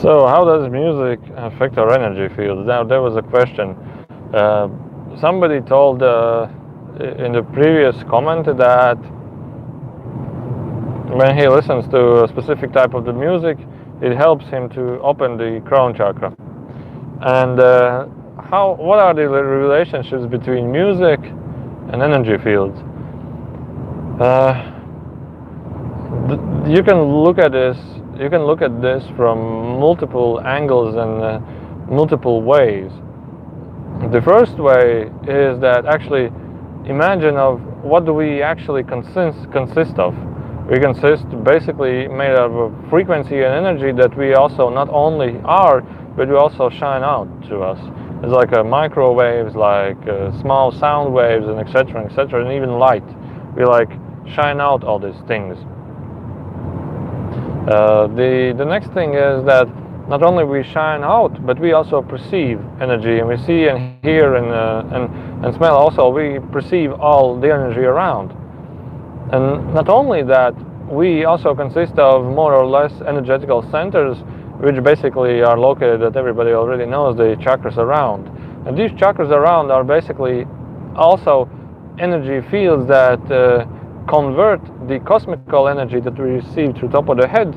So, how does music affect our energy field? Now, there was a question. Uh, Somebody told in the previous comment that when he listens to a specific type of the music, it helps him to open the crown chakra. And what are the relationships between music and energy fields? Uh, you can look at this. You can look at this from multiple angles and multiple ways. The first way is that actually imagine of what do we actually consist of. We consist basically made of a frequency and energy that we also not only are, but we also shine out to us. It's like microwaves, like small sound waves, and etc., etc., and even light. We like shine out all these things. The next thing is that not only we shine out, but we also perceive energy, and we see and hear and smell. Also, we perceive all the energy around. And not only that, we also consist of more or less energetical centers, which basically are located, that everybody already knows, the chakras around. And these chakras around are basically also energy fields that convert the cosmical energy that we receive through top of the head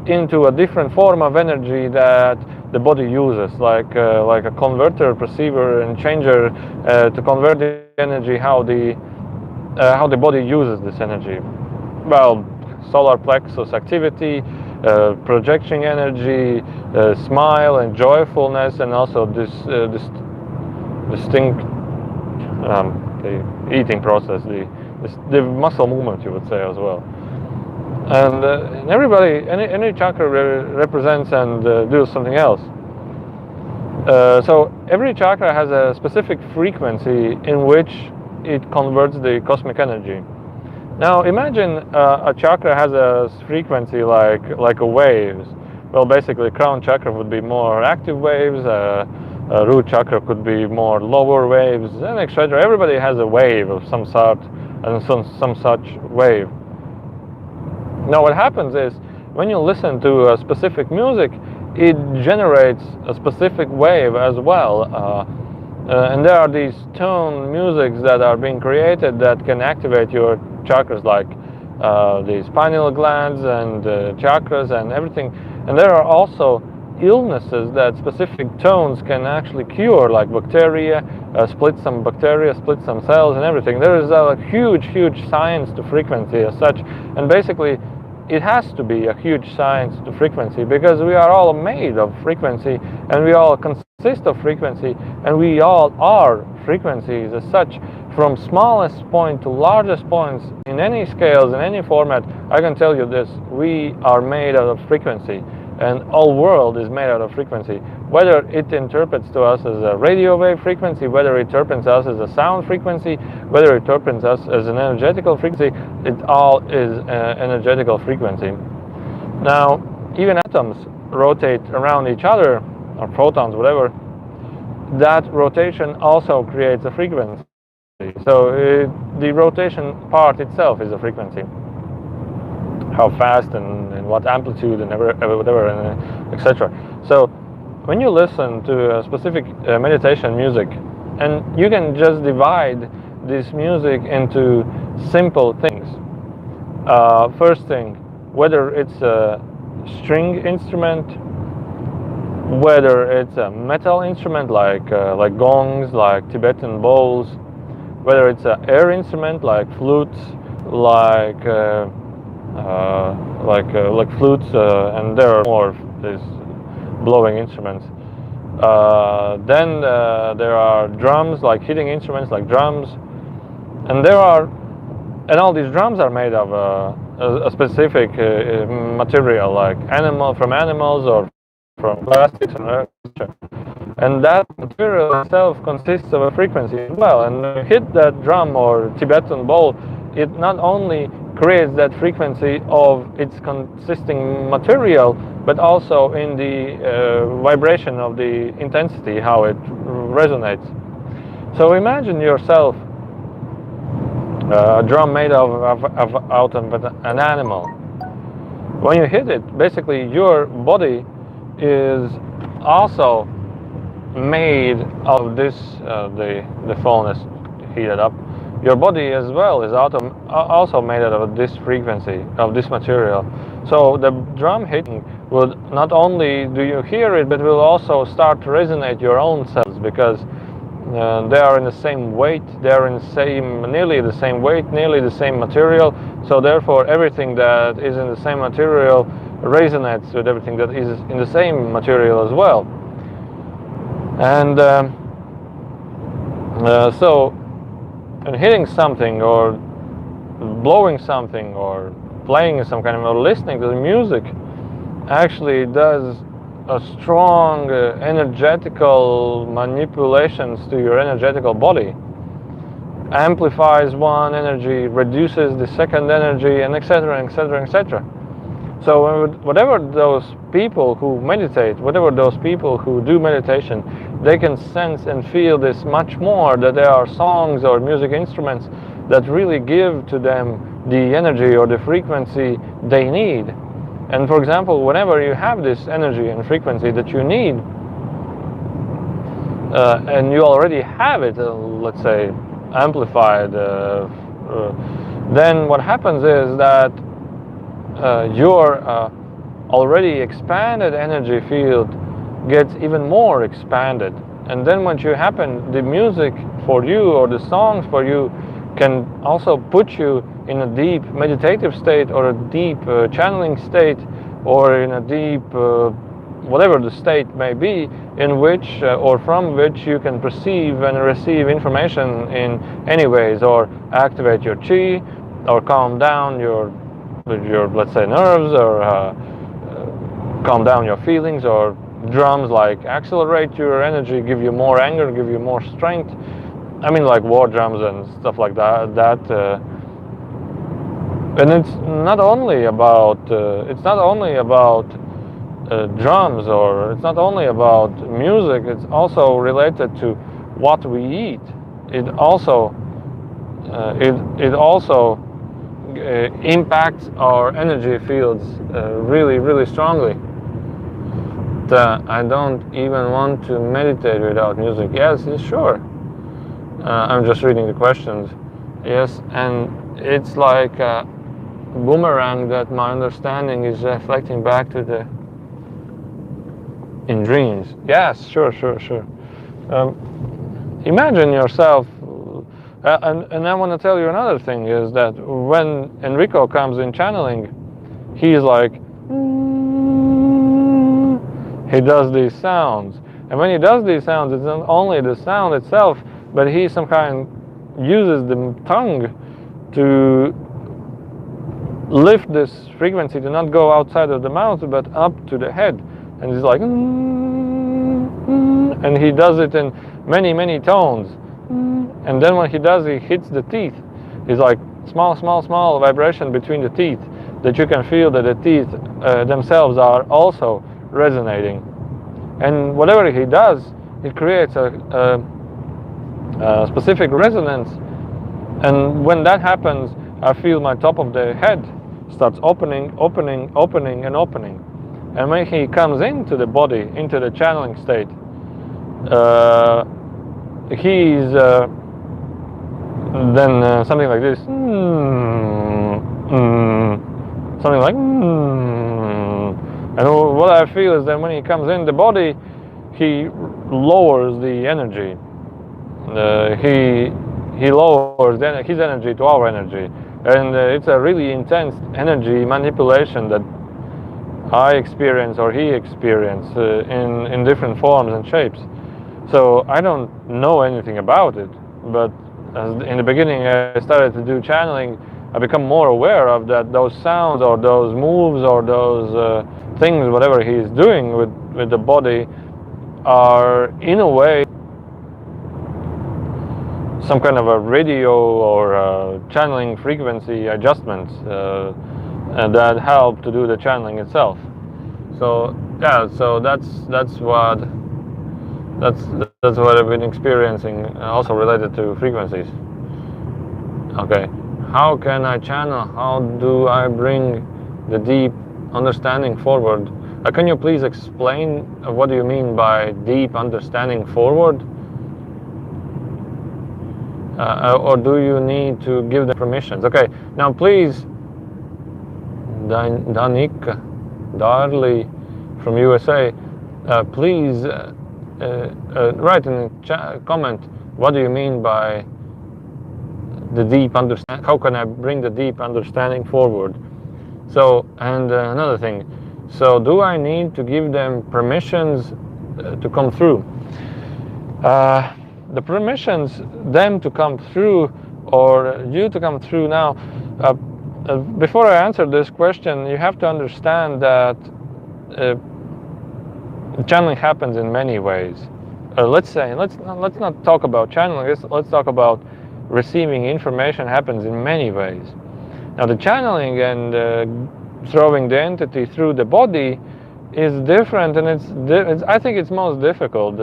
into a different form of energy that the body uses, like a converter, perceiver, and changer to convert the energy how the body uses this energy. Well, solar plexus activity, projection energy, smile and joyfulness, and also this distinct the eating process, the muscle movement, you would say as well. And everybody, any chakra represents and does something else. So every chakra has a specific frequency in which it converts the cosmic energy. Now imagine a chakra has a frequency like a waves. Well, basically crown chakra would be more active waves, root chakra could be more lower waves, and etc. Everybody has a wave of some sort and some such wave. Now what happens is, when you listen to a specific music, it generates a specific wave as well. And there are these tone musics that are being created that can activate your chakras, like the pineal glands and chakras and everything. And there are also illnesses that specific tones can actually cure, like bacteria, split some cells and everything. There is a huge science to frequency as such, and basically it has to be a huge science to frequency, because we are all made of frequency, and we all consist of frequency, and we all are frequencies as such, from smallest point to largest points in any scales, in any format. I can tell you this: we are made out of frequency, and all world is made out of frequency. Whether it interprets to us as a radio wave frequency, whether it interprets us as a sound frequency, whether it interprets us as an energetical frequency, it all is energetical frequency. Now, even atoms rotate around each other, or protons, whatever. That rotation also creates a frequency. So the rotation part itself is a frequency. How fast and what amplitude and whatever, and etc. So when you listen to a specific meditation music, and you can just divide this music into simple things. First thing, whether it's a string instrument, whether it's a metal instrument like gongs, like Tibetan bowls, whether it's an air instrument like flutes, like flutes, and there are more of these blowing instruments. Then there are drums, like hitting instruments like drums, and all these drums are made of a specific material, like from animals or from plastics, and that material itself consists of a frequency as well. And when you hit that drum or Tibetan bowl, it not only creates that frequency of its consisting material, but also in the vibration of the intensity, how it resonates. So imagine yourself a drum made out of an animal. When you hit it, basically your body is also made of this. The phone is heated up. Your body as well is also made out of this frequency, of this material. So the drum hitting will not only do you hear it, but will also start to resonate your own cells, because they are in the same weight, they are in nearly the same weight, nearly the same material. So therefore everything that is in the same material resonates with everything that is in the same material as well. And so and hitting something, or blowing something, or playing some kind of, or listening to the music actually does a strong energetical manipulations to your energetical body, amplifies one energy, reduces the second energy, and etc, etc, etc. So whatever those people who meditate, whatever those people who do meditation, they can sense and feel this much more, that there are songs or music instruments that really give to them the energy or the frequency they need. And for example, whenever you have this energy and frequency that you need, and you already have it, let's say, amplified, then what happens is that your already expanded energy field gets even more expanded. And then what you happen, the music for you or the songs for you can also put you in a deep meditative state, or a deep channeling state, or in a deep whatever the state may be, in which or from which you can perceive and receive information in any ways, or activate your chi, or calm down your let's say nerves, or calm down your feelings, or drums like accelerate your energy, give you more anger, give you more strength. I mean, like war drums and stuff like that. And it's not only about drums, or it's not only about music. It's also related to what we eat. It also impacts our energy fields really, really strongly. I don't even want to meditate without music. Yes, sure. I'm just reading the questions. Yes, and it's like a boomerang that my understanding is reflecting back to in dreams. Yes, sure. Imagine yourself, and I want to tell you another thing, is that when Enrico comes in channeling, he's like, he does these sounds. And when he does these sounds, it's not only the sound itself, but he somehow uses the tongue to lift this frequency, to not go outside of the mouth, but up to the head. And he's like, and he does it in many, many tones. And then when he does, he hits the teeth. It's like small vibration between the teeth, that you can feel that the teeth themselves are also resonating. And whatever he does, it creates a specific resonance. And when that happens, I feel my top of the head starts opening. And when he comes into the body, into the channeling state, he's then something like this, something like, and what I feel is that when he comes in the body, he lowers the energy. He lowers his energy to our energy, and it's a really intense energy manipulation that I experience, or he experiences, in different forms and shapes. So I don't know anything about it, but in the beginning I started to do channeling, I become more aware of that those sounds, or those moves, or those things, whatever he's doing with the body, are in a way some kind of a radio or channeling frequency adjustments that help to do the channeling itself. So yeah, so that's what I've been experiencing, also related to frequencies. Okay, how can I channel? How do I bring the deep understanding forward Can you please explain what do you mean by deep understanding forward? Or do you need to give them permissions? Okay, now please, Danica Darley from USA, please write in the comment, what do you mean by the deep understanding? How can I bring the deep understanding forward? So, and another thing, so do I need to give them permissions to come through? The permissions, them to come through or you to come through now, before I answer this question, you have to understand that channeling happens in many ways. Let's not talk about channeling, let's talk about receiving information happens in many ways. Now the channeling and throwing the entity through the body is different, and I think it's most difficult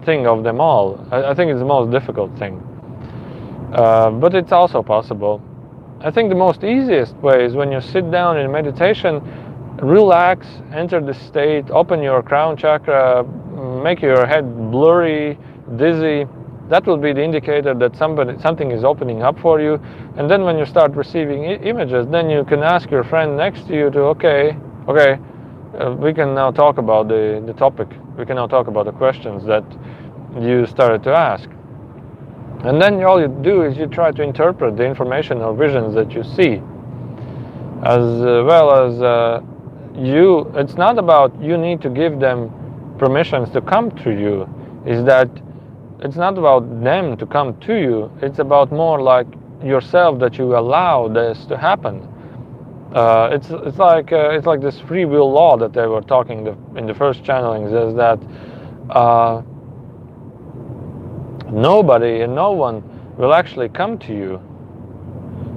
thing of them all. I think it's the most difficult thing, but it's also possible. I think the most easiest way is when you sit down in meditation, relax, enter the state, open your crown chakra, make your head blurry, dizzy. That will be the indicator that something is opening up for you. And then when you start receiving images, then you can ask your friend next to you to, okay, we can now talk about the topic. We can now talk about the questions that you started to ask. And then all you do is you try to interpret the information or visions that you see. As well as it's not about you need to give them permissions to come to you. Is that it's not about them to come to you. It's about more like yourself, that you allow this to happen. It's like this free will law that they were talking in the first channelings, is that nobody and no one will actually come to you.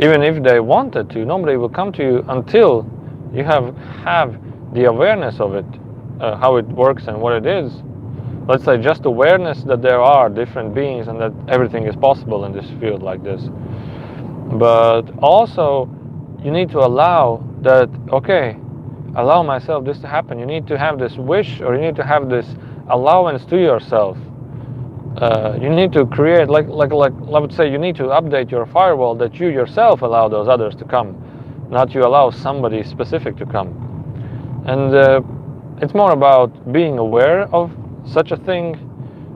Even if they wanted to, nobody will come to you until you have the awareness of it, how it works and what it is. Let's say just awareness that there are different beings and that everything is possible in this field like this. But also you need to allow that, okay, allow myself this to happen. You need to have this wish, or you need to have this allowance to yourself. You need to create, like I would say, you need to update your firewall that you yourself allow those others to come, not you allow somebody specific to come. And it's more about being aware of such a thing.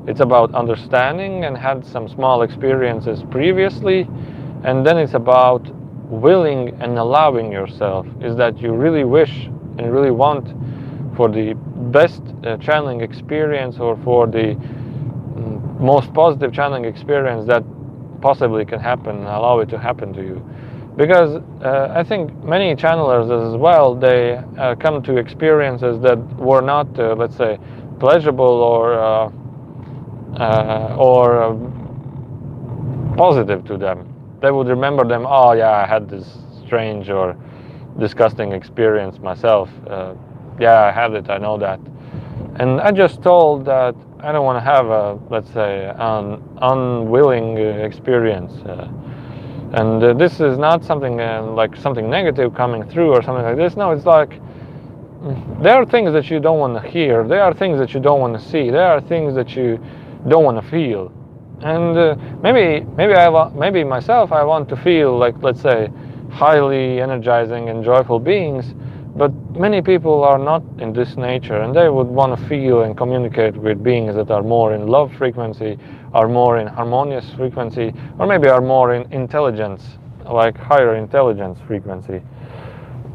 It's about understanding and had some small experiences previously, and then it's about willing and allowing yourself. Is that you really wish and really want for the best channeling experience, or for the most positive channeling experience that possibly can happen, allow it to happen to you. Because I think many channelers as well, they come to experiences that were not, let's say, pleasurable or positive to them. They would remember them, oh yeah, I had this strange or disgusting experience myself. Yeah, I had it, I know that. And I just told that I don't want to have a, let's say, an unwilling experience. And this is not something like something negative coming through or something like this. No, it's like there are things that you don't want to hear. There are things that you don't want to see. There are things that you don't want to feel. And maybe myself, I want to feel like, let's say, highly energizing and joyful beings. But many people are not in this nature, and they would want to feel and communicate with beings that are more in love frequency, are more in harmonious frequency, or maybe are more in intelligence, like higher intelligence frequency.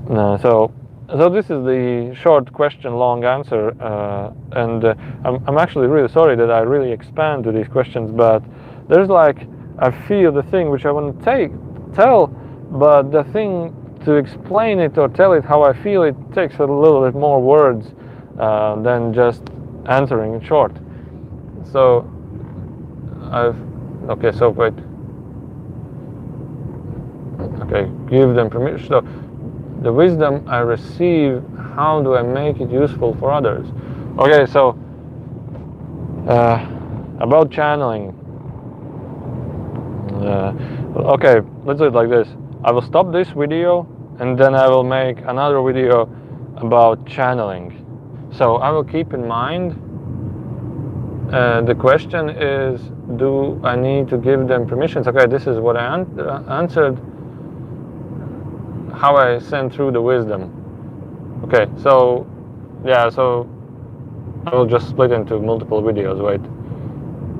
So this is the short question, long answer, and I'm actually really sorry that I really expand to these questions, but there's like, I feel the thing which I want to tell, but the thing to explain it or tell it how I feel, it takes a little bit more words than just answering it short. So wait. Okay, give them permission. So the wisdom I receive, how do I make it useful for others? Okay, so about channeling. Okay, let's do it like this. I will stop this video and then I will make another video about channeling. So I will keep in mind. The question is, do I need to give them permissions? Okay, this is what I answered. How I send through the wisdom. Okay, so yeah, so I will just split into multiple videos, wait.